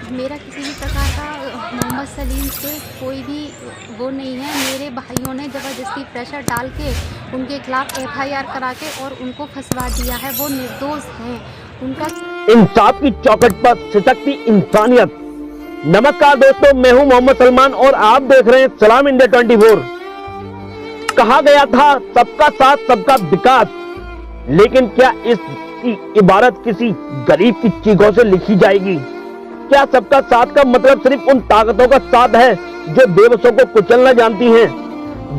मेरा किसी भी प्रकार का मोहम्मद सलीम से कोई भी वो नहीं है। मेरे भाइयों ने ज़बरदस्ती प्रेशर डाल के उनके खिलाफ एफआईआर करा के और उनको फंसवा दिया है। वो निर्दोष हैं। उनका इंसाफ की चौखट पर सिसकती इंसानियत। नमस्कार दोस्तों, मैं हूं मोहम्मद सलमान और आप देख रहे हैं सलाम इंडिया 24। कहा गया था सबका साथ सबका विकास, लेकिन क्या इसकी इबारत किसी गरीब की चीखों से लिखी जाएगी? क्या सबका साथ का मतलब सिर्फ उन ताकतों का साथ है जो बेबसों को कुचलना जानती हैं?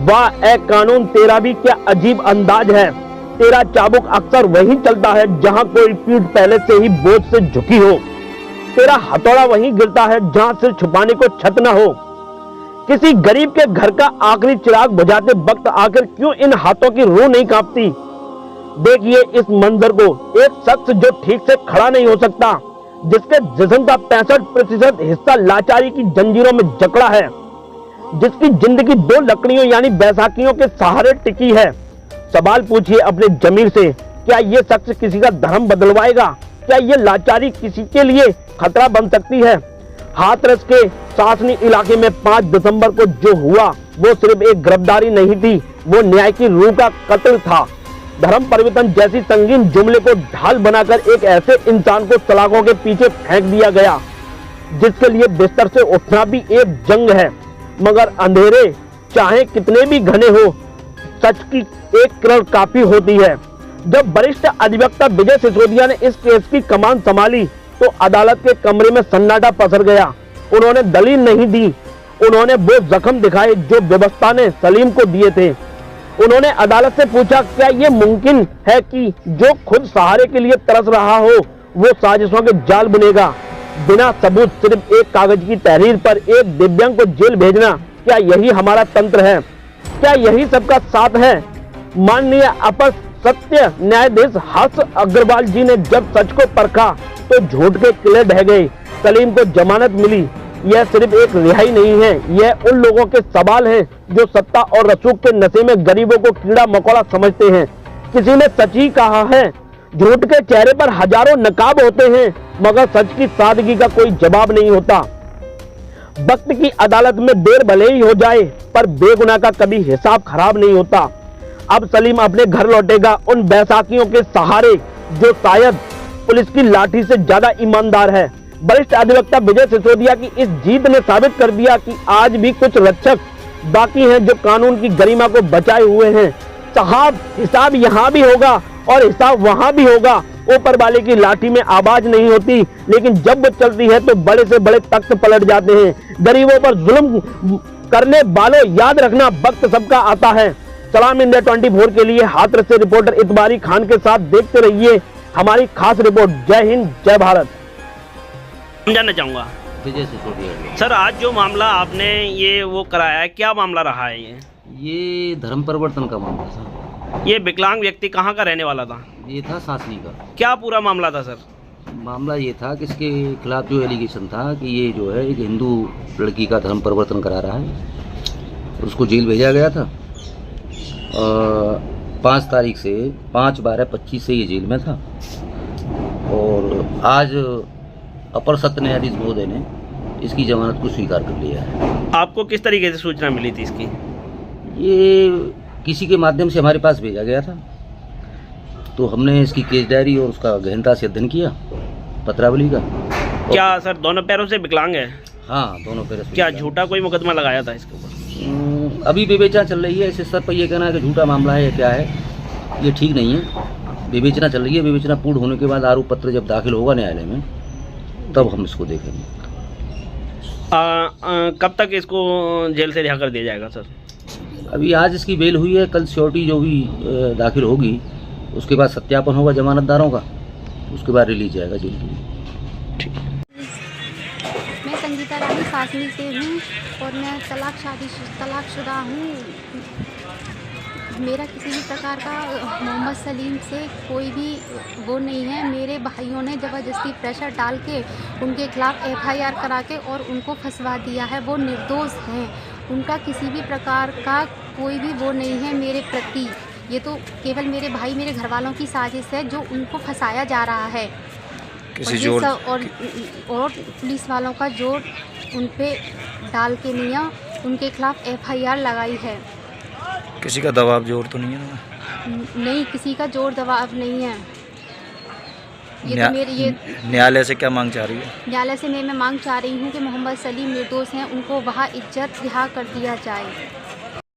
वाह ए कानून, तेरा भी क्या अजीब अंदाज है। तेरा चाबुक अक्सर वहीं चलता है जहां कोई पीठ पहले से ही बोझ से झुकी हो। तेरा हथौड़ा वहीं गिरता है जहां सिर छुपाने को छत न हो। किसी गरीब के घर का आखिरी चिराग बुझाते वक्त आखिर क्यों इन हाथों की रूह नहीं कांपती? देखिए इस मंजर को, एक शख्स जो ठीक से खड़ा नहीं हो सकता, जिसके जिस्म का 65% हिस्सा लाचारी की जंजीरों में जकड़ा है, जिसकी जिंदगी दो लकड़ियों यानी बैसाखियों के सहारे टिकी है। सवाल पूछिए अपने जमीर से, क्या ये शख्स किसी का धर्म बदलवाएगा? क्या ये लाचारी किसी के लिए खतरा बन सकती है? हाथरस के सासनी इलाके में 5 दिसंबर को जो हुआ वो सिर्फ एक गिरफ्तारी नहीं थी, वो न्याय की रूह का कत्ल था। धर्म परिवर्तन जैसी संगीन जुमले को ढाल बनाकर एक ऐसे इंसान को सलाखों के पीछे फेंक दिया गया जिसके लिए बिस्तर से उठना भी एक जंग है। मगर अंधेरे चाहे कितने भी घने हो, सच की एक किरण काफी होती है। जब वरिष्ठ अधिवक्ता विजय सिसोदिया ने इस केस की कमान संभाली तो अदालत के कमरे में सन्नाटा पसर गया। उन्होंने दलील नहीं दी, उन्होंने वो जख्म दिखाए जो व्यवस्था ने सलीम को दिए थे। उन्होंने अदालत से पूछा, क्या ये मुमकिन है कि जो खुद सहारे के लिए तरस रहा हो वो साजिशों के जाल बुनेगा? बिना सबूत सिर्फ एक कागज की तहरीर पर एक दिव्यांग को जेल भेजना, क्या यही हमारा तंत्र है? क्या यही सबका साथ है? माननीय अपर सत्य न्यायाधीश हर्ष अग्रवाल जी ने जब सच को परखा तो झूठ के किले ढह गए। सलीम को जमानत मिली। यह सिर्फ एक रिहाई नहीं है, यह उन लोगों के सवाल हैं जो सत्ता और रसूख के नशे में गरीबों को कीड़ा मकोड़ा समझते हैं। किसी ने सच ही कहा है, झूठ के चेहरे पर हजारों नकाब होते हैं मगर सच की सादगी का कोई जवाब नहीं होता। वक्त की अदालत में देर भले ही हो जाए पर बेगुनाह का कभी हिसाब खराब नहीं होता। अब सलीम अपने घर लौटेगा उन बैसाखियों के सहारे जो शायद पुलिस की लाठी से ज्यादा ईमानदार है। वरिष्ठ अधिवक्ता विजय सिसोदिया की इस जीत ने साबित कर दिया कि आज भी कुछ रक्षक बाकी हैं जो कानून की गरिमा को बचाए हुए हैं। साहब, हिसाब यहाँ भी होगा और हिसाब वहाँ भी होगा। ऊपर वाले की लाठी में आवाज नहीं होती, लेकिन जब वो चलती है तो बड़े से बड़े तख्त पलट जाते हैं। गरीबों पर जुल्म करने वालों, याद रखना वक्त सबका आता है। सलाम इंडिया 24 के लिए हाथरस से रिपोर्टर इतबारी खान के साथ देखते रहिए हमारी खास रिपोर्ट। जय हिंद, जय भारत। जानना चाहूँगा विजय सिसोदिया। सर, आज जो मामला आपने ये वो कराया है, क्या मामला रहा है ये धर्म परिवर्तन का मामला था। ये विकलांग व्यक्ति कहाँ का रहने वाला था? ये था सासनी का। क्या पूरा मामला था सर? मामला ये था कि इसके खिलाफ जो एलिगेशन था कि ये जो है एक हिंदू लड़की का धर्म परिवर्तन करा रहा है। उसको जेल भेजा गया था। 5 तारीख से 5/12/25 से ये जेल में था और आज अपर सत्य न्यायाधीश महोदय ने इसकी जमानत को स्वीकार कर लिया है। आपको किस तरीके से सूचना मिली थी इसकी? ये किसी के माध्यम से हमारे पास भेजा गया था, तो हमने इसकी केस डायरी और उसका गहनता से अध्ययन किया, पत्रावली का। क्या सर दोनों पैरों से विकलांग है? हाँ, दोनों पैरों से। क्या झूठा कोई मुकदमा लगाया था इसके ऊपर? अभी विवेचना चल रही है। इस स्तर पर यह कहना है कि झूठा मामला है या क्या है, ये ठीक नहीं है। विवेचना चल रही है। विवेचना पूर्ण होने के बाद आरोप पत्र जब दाखिल होगा न्यायालय में तब हम इसको देखेंगे। कब तक इसको जेल से रिहा कर दिया जाएगा सर? अभी आज इसकी बेल हुई है, कल सिक्योरिटी जो भी दाखिल होगी उसके बाद सत्यापन होगा जमानतदारों का, उसके बाद रिलीज जाएगा जेल के लिए। ठीक। मैं संगीता रानी सासनी से हूँ और मैं तलाकशुदा हूँ। मेरा किसी भी प्रकार का मोहम्मद सलीम से कोई भी वो नहीं है। मेरे भाइयों ने ज़बरदस्ती प्रेशर डाल के उनके खिलाफ एफआईआर करा के और उनको फंसवा दिया है। वो निर्दोष हैं। उनका किसी भी प्रकार का कोई भी वो नहीं है मेरे प्रति। ये तो केवल मेरे भाई, मेरे घर वालों की साजिश है जो उनको फंसाया जा रहा है। किसी और ये जोर सब और पुलिस वालों का जोर उन पे डाल के नहीं उनके खिलाफ एफआईआर लगाई है। किसी का दबाव जोर तो नहीं है ना? नहीं, किसी का जोर दबाव नहीं है। ये न्या- तो मेरी ये न्यायालय से क्या मांग चाह रही है? न्यायालय से मैं मांग चाह रही हूँ कि मोहम्मद सलीम निर्दोष हैं, उनको वहाँ इज्जत रिहा कर दिया जाए।